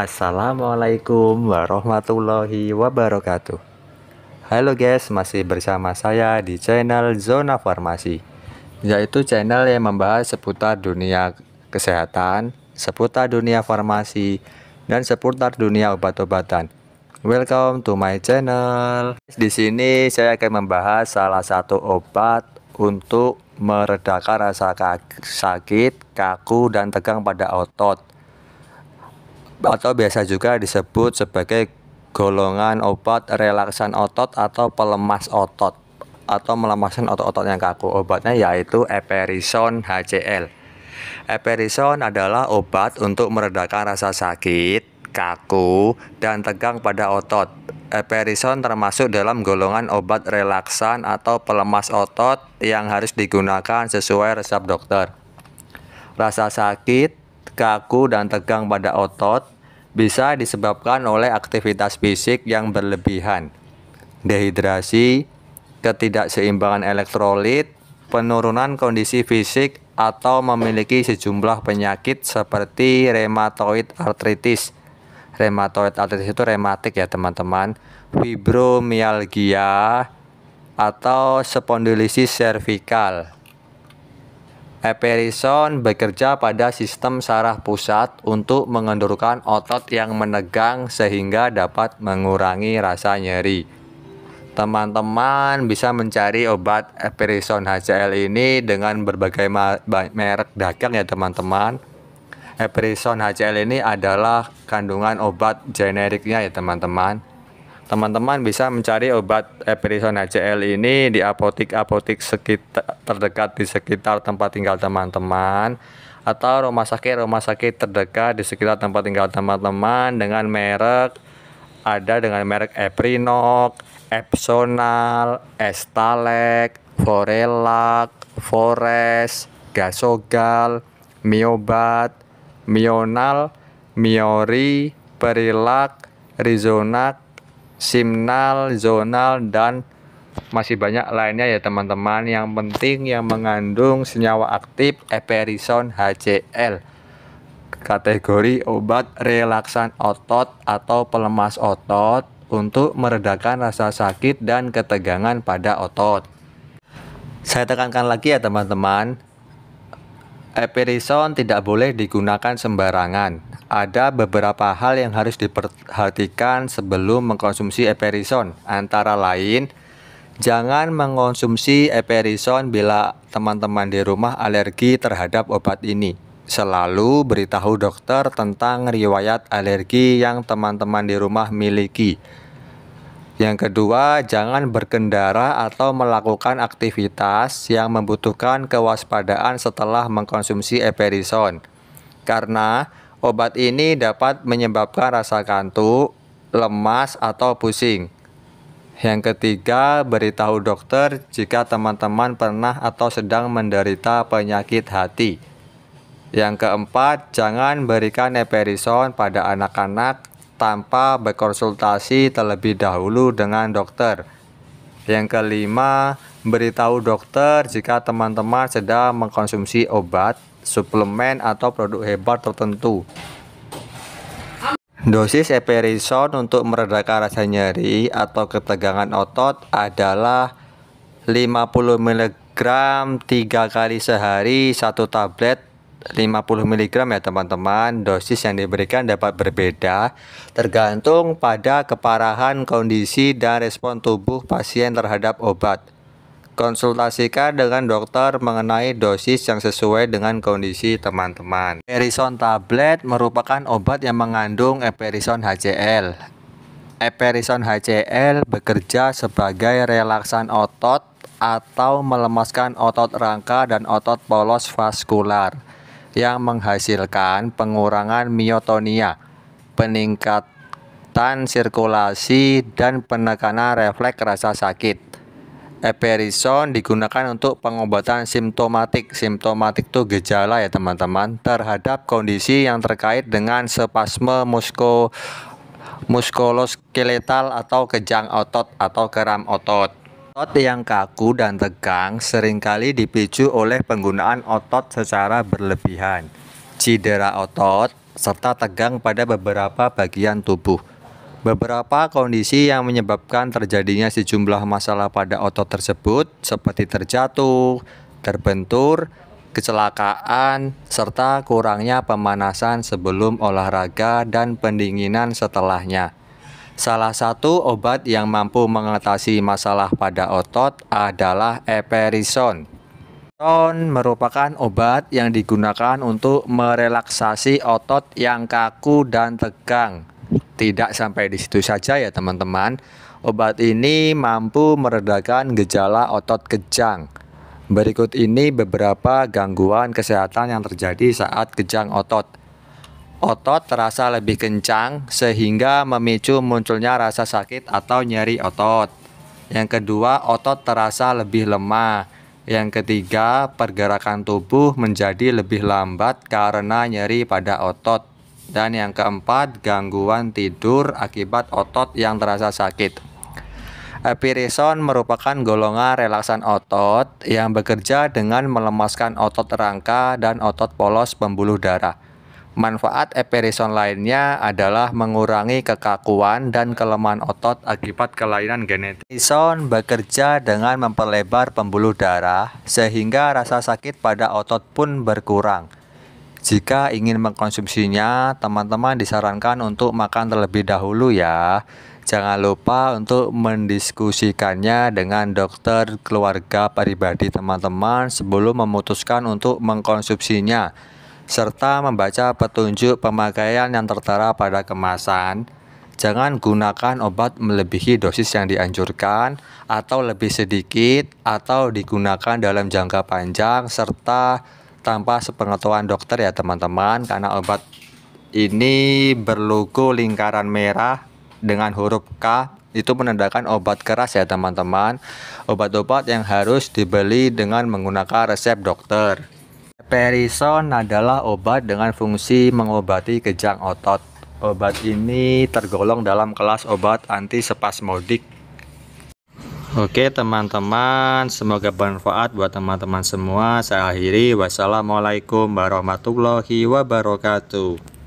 Assalamualaikum warahmatullahi wabarakatuh. Halo guys, masih bersama saya di channel Zona Farmasi, yaitu channel yang membahas seputar dunia kesehatan, seputar dunia farmasi, dan seputar dunia obat-obatan. Welcome to my channel. Di sini saya akan membahas salah satu obat untuk meredakan rasa sakit, kaku, dan tegang pada otot, atau biasa juga disebut sebagai golongan obat relaksan otot atau pelemas otot atau melemaskan otot-otot yang kaku. Obatnya yaitu Eperison HCl. Eperison adalah obat untuk meredakan rasa sakit, kaku, dan tegang pada otot. Eperison termasuk dalam golongan obat relaksan atau pelemas otot yang harus digunakan sesuai resep dokter. Rasa sakit, kaku, dan tegang pada otot bisa disebabkan oleh aktivitas fisik yang berlebihan, dehidrasi, ketidakseimbangan elektrolit, penurunan kondisi fisik, atau memiliki sejumlah penyakit seperti rheumatoid arthritis. Rheumatoid arthritis itu rematik ya teman-teman, fibromyalgia, atau spondilisis cervical. Eperison bekerja pada sistem saraf pusat untuk mengendurkan otot yang menegang sehingga dapat mengurangi rasa nyeri. Teman-teman bisa mencari obat Eperison HCl ini dengan berbagai merek dagang ya teman-teman. Eperison HCl ini adalah kandungan obat generiknya ya teman-teman. Teman-teman bisa mencari obat Eperison HCl ini di apotik-apotik terdekat di sekitar tempat tinggal teman-teman, atau rumah sakit terdekat di sekitar tempat tinggal teman-teman dengan merek Eprinox, Epsonal, Estalek, Forelac, Forest, Gasogal, Miobat, Mional, Miori, Perilac, Rizonac, Simnal, Zonal, dan masih banyak lainnya ya teman-teman. Yang penting yang mengandung senyawa aktif Eperison HCl, kategori obat relaksan otot atau pelemas otot untuk meredakan rasa sakit dan ketegangan pada otot. Saya tekankan lagi ya teman-teman, Eperison tidak boleh digunakan sembarangan. Ada beberapa hal yang harus diperhatikan sebelum mengkonsumsi Eperison. Antara lain, jangan mengkonsumsi Eperison bila teman-teman di rumah alergi terhadap obat ini. Selalu beritahu dokter tentang riwayat alergi yang teman-teman di rumah miliki. Yang kedua, jangan berkendara atau melakukan aktivitas yang membutuhkan kewaspadaan setelah mengkonsumsi Eperison, karena obat ini dapat menyebabkan rasa kantuk, lemas, atau pusing. Yang ketiga, beritahu dokter jika teman-teman pernah atau sedang menderita penyakit hati. Yang keempat, jangan berikan Eperison pada anak-anak tanpa berkonsultasi terlebih dahulu dengan dokter. Yang kelima, beritahu dokter jika teman-teman sedang mengkonsumsi obat, suplemen, atau produk herbal tertentu. Dosis Eperison untuk meredakan rasa nyeri atau ketegangan otot adalah 50 mg 3 kali sehari, 1 tablet 50 mg ya teman-teman. Dosis yang diberikan dapat berbeda tergantung pada keparahan kondisi dan respon tubuh pasien terhadap obat. Konsultasikan dengan dokter mengenai dosis yang sesuai dengan kondisi teman-teman. Eperison tablet merupakan obat yang mengandung Eperison HCl. Eperison HCl bekerja sebagai relaksan otot atau melemaskan otot rangka dan otot polos vaskular yang menghasilkan pengurangan miotonia, peningkatan sirkulasi, dan penekanan refleks rasa sakit. Eperison digunakan untuk pengobatan simptomatik. Simptomatik itu gejala ya teman-teman, terhadap kondisi yang terkait dengan spasme muskuloskeletal atau kejang otot atau kram otot. Otot yang kaku dan tegang seringkali dipicu oleh penggunaan otot secara berlebihan, cedera otot, serta tegang pada beberapa bagian tubuh. Beberapa kondisi yang menyebabkan terjadinya sejumlah masalah pada otot tersebut seperti terjatuh, terbentur, kecelakaan, serta kurangnya pemanasan sebelum olahraga dan pendinginan setelahnya. Salah satu obat yang mampu mengatasi masalah pada otot adalah Eperison. Merupakan obat yang digunakan untuk merelaksasi otot yang kaku dan tegang. Tidak sampai di situ saja ya teman-teman. Obat ini mampu meredakan gejala otot kejang. Berikut ini beberapa gangguan kesehatan yang terjadi saat kejang otot. Otot terasa lebih kencang sehingga memicu munculnya rasa sakit atau nyeri otot. Yang kedua, otot terasa lebih lemah. Yang ketiga, pergerakan tubuh menjadi lebih lambat karena nyeri pada otot. Dan yang keempat, gangguan tidur akibat otot yang terasa sakit. Eperison merupakan golongan relaksan otot yang bekerja dengan melemaskan otot rangka dan otot polos pembuluh darah. Manfaat Eperison lainnya adalah mengurangi kekakuan dan kelemahan otot akibat kelainan genetik. Eperison bekerja dengan memperlebar pembuluh darah sehingga rasa sakit pada otot pun berkurang. Jika ingin mengkonsumsinya, teman-teman disarankan untuk makan terlebih dahulu ya. Jangan lupa untuk mendiskusikannya dengan dokter keluarga pribadi teman-teman sebelum memutuskan untuk mengkonsumsinya, serta membaca petunjuk pemakaian yang tertera pada kemasan. Jangan gunakan obat melebihi dosis yang dianjurkan atau lebih sedikit atau digunakan dalam jangka panjang serta tanpa sepengetahuan dokter ya teman-teman, karena obat ini berlogo lingkaran merah dengan huruf K, itu menandakan obat keras ya teman-teman. Obat-obat yang harus dibeli dengan menggunakan resep dokter. Eperison adalah obat dengan fungsi mengobati kejang otot. Obat ini tergolong dalam kelas obat antispasmodik. Oke teman-teman, semoga bermanfaat buat teman-teman semua. Saya akhiri, wassalamualaikum warahmatullahi wabarakatuh.